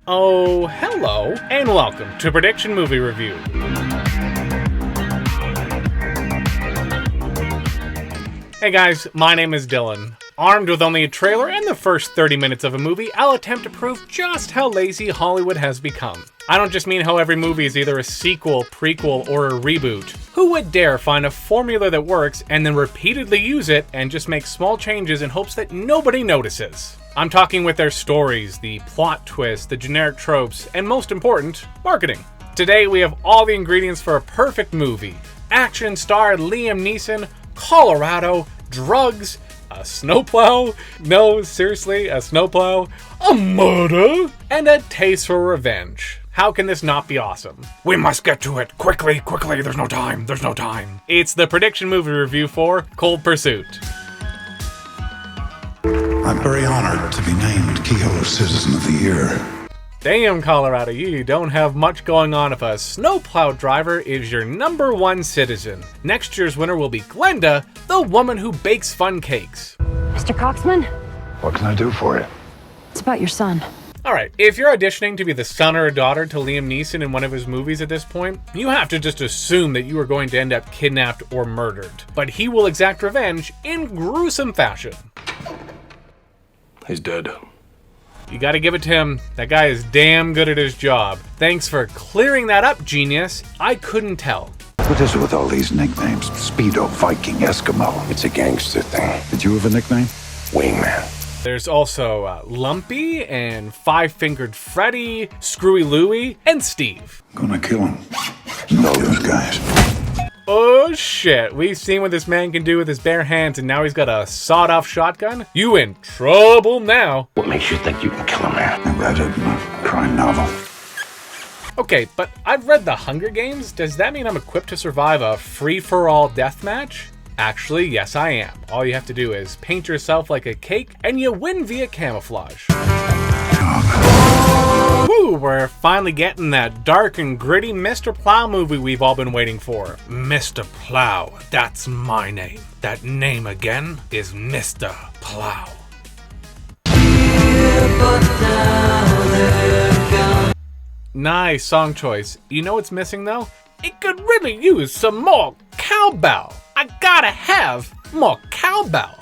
Oh, hello, and welcome to Prediction Movie Review. Hey guys, my name is Dylan. Armed with only a trailer and the first 30 minutes of a movie, I'll attempt to prove just how lazy Hollywood has become. I don't just mean how every movie is either a sequel, prequel, or a reboot. Who would dare find a formula that works and then repeatedly use it and just make small changes in hopes that nobody notices? I'm talking with their stories, the plot twists, the generic tropes, and most important, marketing. Today we have all the ingredients for a perfect movie. Action star Liam Neeson, Colorado, drugs, a snowplow, no, seriously, a snowplow, a murder, and a taste for revenge. How can this not be awesome? We must get to it, quickly, there's no time. It's the Prediction Movie Review for Cold Pursuit. I'm very honored to be named Kehoe Citizen of the Year. Damn, Colorado, you don't have much going on if a snowplow driver is your #1 citizen. Next year's winner will be Glenda, the woman who bakes fun cakes. Mr. Coxman? What can I do for you? It's about your son. Alright, if you're auditioning to be the son or a daughter to Liam Neeson in one of his movies at this point, you have to just assume that you are going to end up kidnapped or murdered. But he will exact revenge in gruesome fashion. He's dead. You gotta give it to him. That guy is damn good at his job. Thanks for clearing that up, genius. I couldn't tell. What is it with all these nicknames? Speedo, Viking, Eskimo. It's a gangster thing. Did you have a nickname? Wingman. There's also Lumpy and Five-Fingered Freddy, Screwy Louie, and Steve. Gonna kill him. Know those guys. Oh shit, we've seen what this man can do with his bare hands and now he's got a sawed-off shotgun? You in trouble now. What makes you think you can kill a man? I read it in a crime novel. Okay, but I've read The Hunger Games. Does that mean I'm equipped to survive a free-for-all deathmatch? Actually, yes I am. All you have to do is paint yourself like a cake and you win via camouflage. Woo, we're finally getting that dark and gritty Mr. Plow movie we've all been waiting for. Mr. Plow, that's my name. That name again is Mr. Plow. Nice song choice. You know what's missing though? It could really use some more cowbell. I gotta have more cowbell.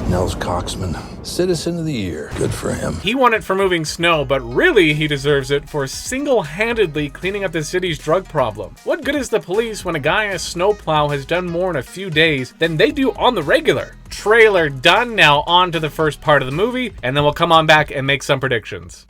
Nels Coxman, Citizen of the Year. Good for him. He won it for moving snow, but really he deserves it for single-handedly cleaning up the city's drug problem. What good is the police when a guy in a snowplow has done more in a few days than they do on the regular? Trailer done, now on to the first part of the movie, and then we'll come on back and make some predictions.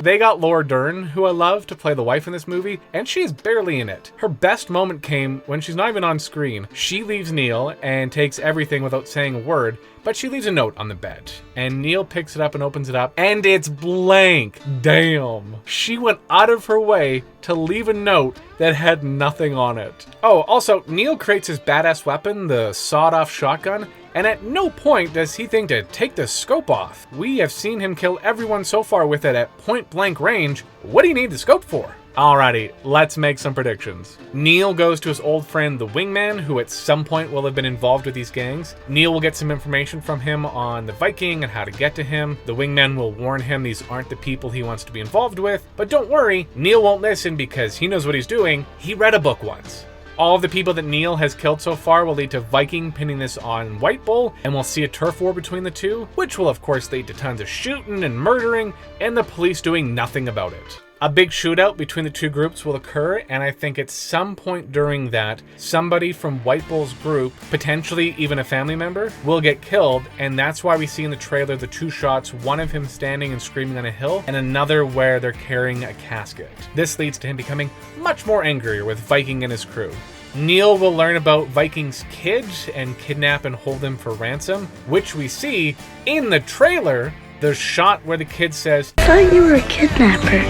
They got Laura Dern, who I love, to play the wife in this movie, and she is barely in it. Her best moment came when she's not even on screen. She leaves Neil and takes everything without saying a word, but she leaves a note on the bed. And Neil picks it up and opens it up, and it's blank. Damn. She went out of her way to leave a note that had nothing on it. Oh, also, Neil creates his badass weapon, the sawed-off shotgun, and at no point does he think to take the scope off. We have seen him kill everyone so far with it at point-blank range. What do you need the scope for? Alrighty, let's make some predictions. Neil goes to his old friend the Wingman, who at some point will have been involved with these gangs. Neil will get some information from him on the Viking and how to get to him. The Wingman will warn him these aren't the people he wants to be involved with. But don't worry, Neil won't listen because he knows what he's doing. He read a book once. All of the people that Neil has killed so far will lead to Viking pinning this on White Bull, and we'll see a turf war between the two, which will of course lead to tons of shooting and murdering, and the police doing nothing about it. A big shootout between the two groups will occur, and I think at some point during that, somebody from White Bull's group, potentially even a family member, will get killed, and that's why we see in the trailer the two shots, one of him standing and screaming on a hill, and another where they're carrying a casket. This leads to him becoming much more angrier with Viking and his crew. Neil will learn about Viking's kid and kidnap and hold him for ransom, which we see in the trailer. The shot where the kid says, I thought you were a kidnapper.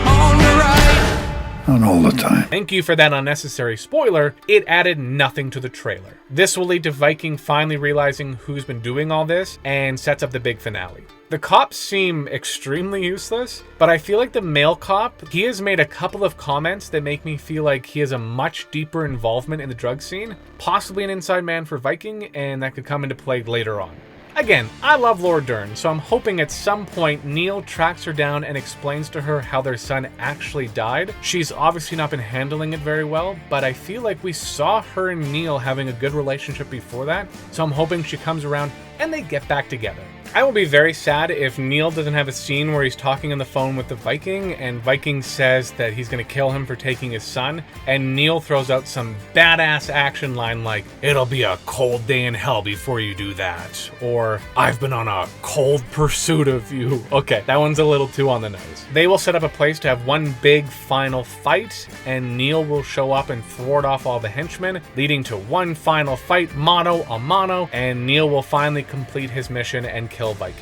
Not all the time. Thank you for that unnecessary spoiler. It added nothing to the trailer. This will lead to Viking finally realizing who's been doing all this and sets up the big finale. The cops seem extremely useless, but I feel like the male cop, he has made a couple of comments that make me feel like he has a much deeper involvement in the drug scene, possibly an inside man for Viking, and that could come into play later on. Again, I love Laura Dern, so I'm hoping at some point Neil tracks her down and explains to her how their son actually died. She's obviously not been handling it very well, but I feel like we saw her and Neil having a good relationship before that, so I'm hoping she comes around and they get back together. I will be very sad if Neil doesn't have a scene where he's talking on the phone with the Viking and Viking says that he's going to kill him for taking his son, and Neil throws out some badass action line like, "It'll be a cold day in hell before you do that," or "I've been on a cold pursuit of you." Okay, that one's a little too on the nose. They will set up a place to have one big final fight, and Neil will show up and thwart off all the henchmen, leading to one final fight, mano a mano, and Neil will finally complete his mission and kill Viking.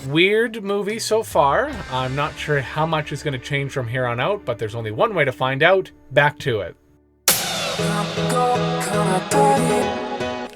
Weird movie so far. I'm not sure how much is going to change from here on out, but there's only one way to find out. Back to it.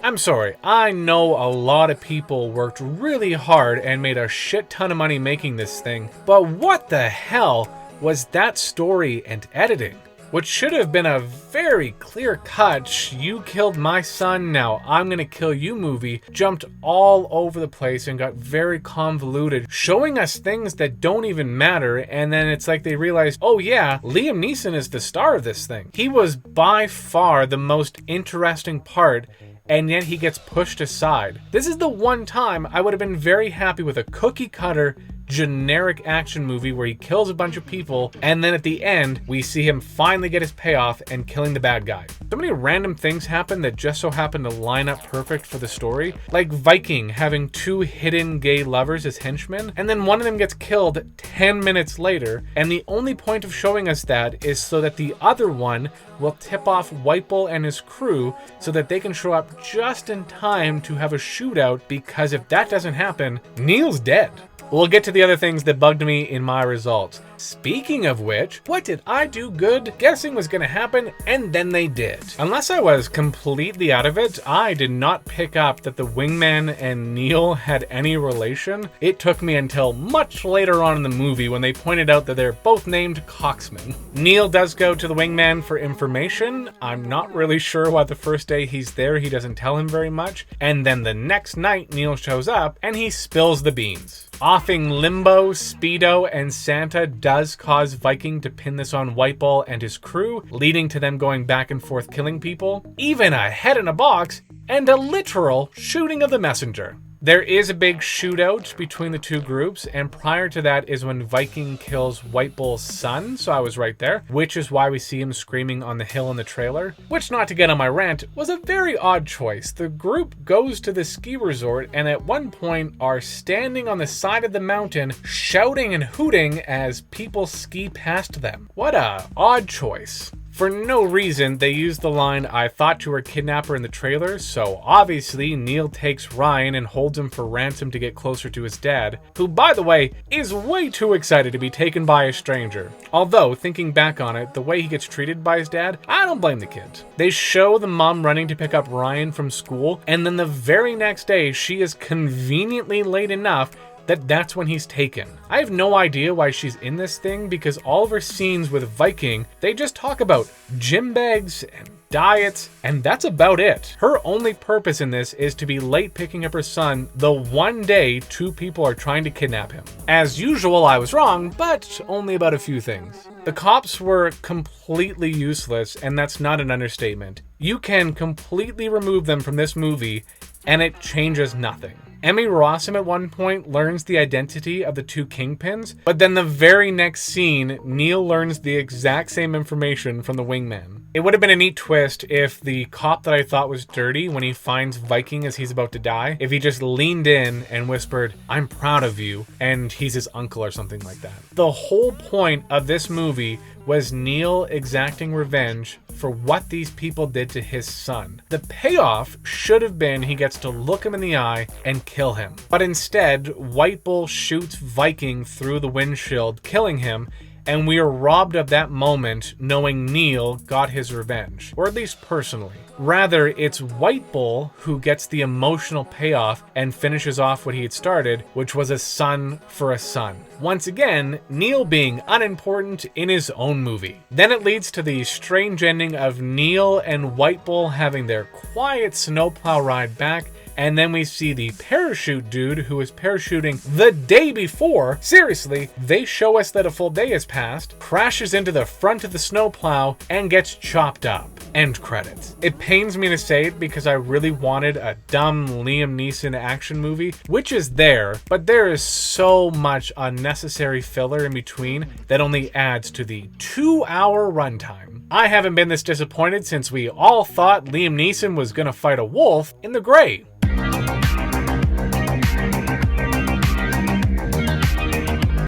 I'm sorry, I know a lot of people worked really hard and made a shit ton of money making this thing, but what the hell was that story and editing? Which should have been a very clear cut, you killed my son, now I'm gonna kill you movie, jumped all over the place and got very convoluted, showing us things that don't even matter, and then it's like they realized, oh yeah, Liam Neeson is the star of this thing. He was by far the most interesting part, and yet he gets pushed aside. This is the one time I would have been very happy with a cookie cutter generic action movie where he kills a bunch of people and then at the end we see him finally get his payoff and killing the bad guy. So many random things happen that just so happen to line up perfect for the story, like Viking having two hidden gay lovers as henchmen and then one of them gets killed 10 minutes later, and the only point of showing us that is so that the other one will tip off Whitebull and his crew so that they can show up just in time to have a shootout, because if that doesn't happen, Neil's dead. We'll get to the other things that bugged me in my results. Speaking of which, what did I do good? Guessing was gonna happen, and then they did. Unless I was completely out of it, I did not pick up that the wingman and Neil had any relation. It took me until much later on in the movie when they pointed out that they're both named Coxman. Neil does go to the wingman for information. I'm not really sure why the first day he's there he doesn't tell him very much, and then the next night Neil shows up and he spills the beans. Offing Limbo, Speedo, and Santa does cause Viking to pin this on Whitebull and his crew, leading to them going back and forth killing people, even a head in a box, and a literal shooting of the messenger. There is a big shootout between the two groups, and prior to that is when Viking kills Whitebull's son, so I was right there, which is why we see him screaming on the hill in the trailer, which, not to get on my rant, was a very odd choice. The group goes to the ski resort and at one point are standing on the side of the mountain shouting and hooting as people ski past them. What a odd choice. For no reason, they used the line, "I thought you were a kidnapper" in the trailer, so obviously Neil takes Ryan and holds him for ransom to get closer to his dad, who, by the way, is way too excited to be taken by a stranger. Although, thinking back on it, the way he gets treated by his dad, I don't blame the kid. They show the mom running to pick up Ryan from school, and then the very next day, she is conveniently late enough that's when he's taken. I have no idea why she's in this thing, because all of her scenes with Viking, they just talk about gym bags and diets, and that's about it. Her only purpose in this is to be late picking up her son the one day two people are trying to kidnap him. As usual, I was wrong, but only about a few things. The cops were completely useless, and that's not an understatement. You can completely remove them from this movie, and it changes nothing. Emmy Rossum at one point learns the identity of the two kingpins, but then the very next scene, Neil learns the exact same information from the wingman. It would have been a neat twist if the cop that I thought was dirty, when he finds Viking as he's about to die, if he just leaned in and whispered, "I'm proud of you," and he's his uncle or something like that. The whole point of this movie was Neil exacting revenge for what these people did to his son. The payoff should have been he gets to look him in the eye and kill him. But instead, Whitebull shoots Viking through the windshield, killing him, and we are robbed of that moment knowing Neil got his revenge, or at least personally. Rather, it's Whitebull who gets the emotional payoff and finishes off what he had started, which was a son for a son. Once again, Neil being unimportant in his own movie. Then it leads to the strange ending of Neil and Whitebull having their quiet snowplow ride back And then we see the parachute dude who was parachuting the day before. Seriously, they show us that a full day has passed, crashes into the front of the snowplow, and gets chopped up. End credits. It pains me to say it because I really wanted a dumb Liam Neeson action movie, which is there, but there is so much unnecessary filler in between that only adds to the 2-hour runtime. I haven't been this disappointed since we all thought Liam Neeson was gonna fight a wolf in The Grey.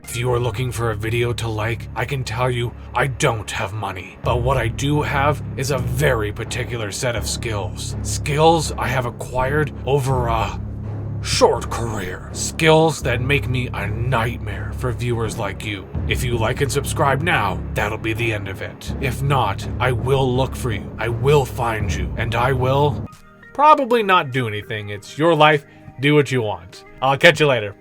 If you are looking for a video to like, I can tell you I don't have money. But what I do have is a very particular set of skills. Skills I have acquired over a short career. Skills that make me a nightmare for viewers like you. If you like and subscribe now, that'll be the end of it. If not, I will look for you. I will find you. And I will probably not do anything. It's your life. Do what you want. I'll catch you later.